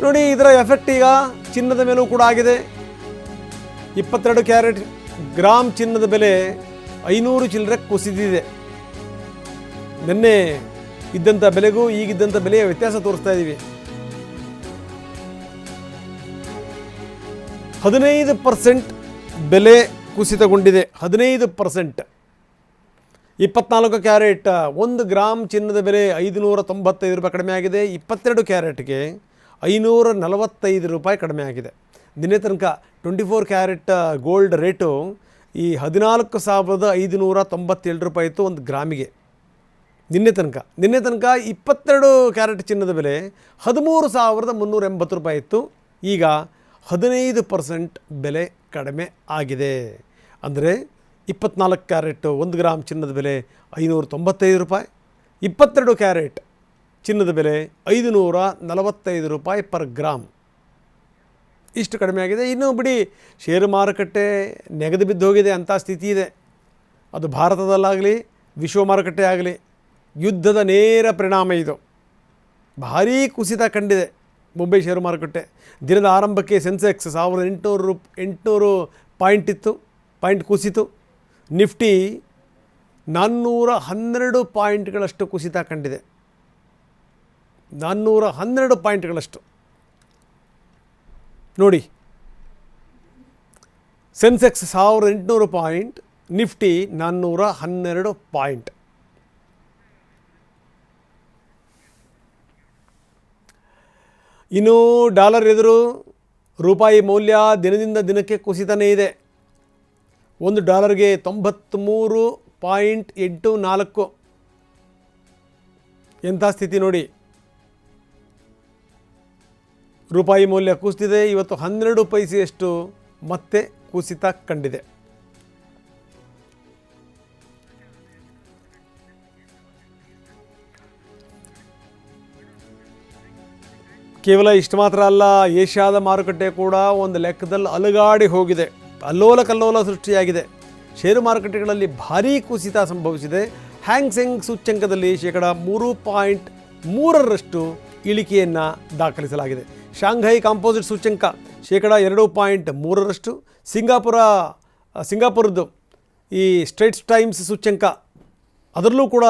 ನೋಡಿ, ಇದರ ಎಫೆಕ್ಟ್ ಈಗ ಚಿನ್ನದ ಮೇಲೂ ಕೂಡ ಆಗಿದೆ. 22 ಕ್ಯಾರೆಟ್ ಗ್ರಾಮ್ ಚಿನ್ನದ ಬೆಲೆ 500 ಚಿಲ್ಲರೆ ಕುಸಿದಿದೆ. ನಿನ್ನೆ ಇದ್ದಂಥ ಬೆಲೆಗೂ ಈಗಿದ್ದಂಥ ಬೆಲೆಯ ವ್ಯತ್ಯಾಸ ತೋರಿಸ್ತಾ ಇದ್ದೀವಿ. 15% ಬೆಲೆ ಕುಸಿತಗೊಂಡಿದೆ. 15%. 24 ಕ್ಯಾರೆಟ್ 1 ಗ್ರಾಮ್ ಚಿನ್ನದ ಬೆಲೆ 595 ರೂಪಾಯಿ ಕಡಿಮೆ ಆಗಿದೆ. 22 ಕ್ಯಾರೆಟ್ಗೆ 545 ರೂಪಾಯಿ ಕಡಿಮೆ ಆಗಿದೆ. ನಿನ್ನೆ ತನಕ 24 ಕ್ಯಾರೆಟ್ ಗೋಲ್ಡ್ ರೇಟು ಈ 14,597 ರೂಪಾಯಿ ಇತ್ತು ಒಂದು ಗ್ರಾಮಿಗೆ. ನಿನ್ನೆ ತನಕ 22 ಕ್ಯಾರೆಟ್ ಚಿನ್ನದ ಬೆಲೆ 13,380 ರೂಪಾಯಿ ಇತ್ತು. ಈಗ 15% ಬೆಲೆ ಕಡಿಮೆ ಆಗಿದೆ. ಅಂದರೆ 24 ಕ್ಯಾರೆಟ್ 1 ಗ್ರಾಮ್ ಚಿನ್ನದ ಬೆಲೆ 595 ರೂಪಾಯಿ, 22 ಕ್ಯಾರೆಟ್ ಚಿನ್ನದ ಬೆಲೆ 545 ರೂಪಾಯಿ ಪರ್ ಗ್ರಾಮ್. ಇಷ್ಟು ಕಡಿಮೆ ಆಗಿದೆ. ಇನ್ನು ಬಿಡಿ, ಷೇರು ಮಾರುಕಟ್ಟೆ ನೆಗೆದು ಬಿದ್ದು ಹೋಗಿದೆ ಅಂಥ ಸ್ಥಿತಿ ಇದೆ. ಅದು ಭಾರತದಲ್ಲಾಗಲಿ ವಿಶ್ವ ಮಾರುಕಟ್ಟೆ ಆಗಲಿ ಯುದ್ಧದ ನೇರ ಪರಿಣಾಮ ಇದು. ಭಾರೀ ಕುಸಿತ ಕಂಡಿದೆ ಮುಂಬೈ ಷೇರು ಮಾರುಕಟ್ಟೆ. ದಿನದ ಆರಂಭಕ್ಕೆ ಸೆನ್ಸೆಕ್ಸ್ 1800 ಪಾಯಿಂಟ್ ಕುಸಿತು. ನಿಫ್ಟಿ 412 ಪಾಯಿಂಟ್ಗಳಷ್ಟು ಕುಸಿತ ಕಂಡಿದೆ. 412 ಪಾಯಿಂಟ್ಗಳಷ್ಟು ನೋಡಿ. Sensex 1800 point, Nifty 412 point. ಇನ್ನು ಡಾಲರ್ ಎದುರು ರೂಪಾಯಿ ಮೌಲ್ಯ ದಿನದಿಂದ ದಿನಕ್ಕೆ ಕುಸಿತನೇ ಇದೆ. $1ಗೆ 93.84. ಎಂಥ ಸ್ಥಿತಿ ನೋಡಿ. ರೂಪಾಯಿ ಮೌಲ್ಯ ಕುಸಿದಿದೆ. ಇವತ್ತು 12 ಪೈಸೆಯಷ್ಟು ಮತ್ತೆ ಕುಸಿತ ಕಂಡಿದೆ. ಕೇವಲ ಇಷ್ಟು ಮಾತ್ರ ಅಲ್ಲ, ಏಷ್ಯಾದ ಮಾರುಕಟ್ಟೆ ಕೂಡ ಒಂದು ಲೆಕ್ಕದಲ್ಲಿ ಅಲುಗಾಡಿ ಹೋಗಿದೆ. ಅಲ್ಲೋಲ ಕಲ್ಲೋಲ ಸೃಷ್ಟಿಯಾಗಿದೆ. ಷೇರು ಮಾರುಕಟ್ಟೆಗಳಲ್ಲಿ ಭಾರೀ ಕುಸಿತ ಸಂಭವಿಸಿದೆ. ಹ್ಯಾಂಗ್ಸೆಂಗ್ ಸೂಚ್ಯಂಕದಲ್ಲಿ 3.3% ಇಳಿಕೆಯನ್ನು ದಾಖಲಿಸಲಾಗಿದೆ. ಶಾಂಘೈ ಕಾಂಪೋಸಿಟ್ ಸೂಚ್ಯಂಕ 2.3%. ಸಿಂಗಾಪುರದ್ದು ಈ ಸ್ಟ್ರೇಟ್ಸ್ ಟೈಮ್ಸ್ ಸೂಚ್ಯಂಕ ಅದರಲ್ಲೂ ಕೂಡ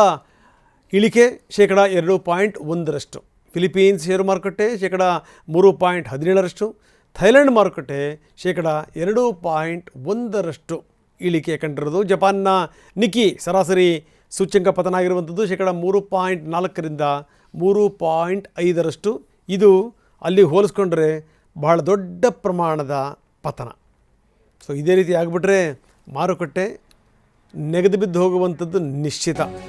ಇಳಿಕೆ 2.1%. ಫಿಲಿಪೀನ್ಸ್ ಷೇರು ಮಾರುಕಟ್ಟೆ 3.17%. ಥೈಲ್ಯಾಂಡ್ ಮಾರುಕಟ್ಟೆ 2.1% ಇಳಿಕೆ ಕಂಡಿರೋದು. ಜಪಾನ್ನ ನಿಕ್ಕಿ ಸರಾಸರಿ ಸೂಚ್ಯಂಕ ಪತನ ಆಗಿರುವಂಥದ್ದು 3.4ರಿಂದ 3.5%. ಇದು ಅಲ್ಲಿ ಹೋಲಿಸ್ಕೊಂಡ್ರೆ ಬಹಳ ದೊಡ್ಡ ಪ್ರಮಾಣದ ಪತನ. ಸೊ ಇದೇ ರೀತಿ ಆಗಿಬಿಟ್ರೆ ಮಾರುಕಟ್ಟೆ ನೆಗೆದು ಬಿದ್ದು ಹೋಗುವಂಥದ್ದು ನಿಶ್ಚಿತ.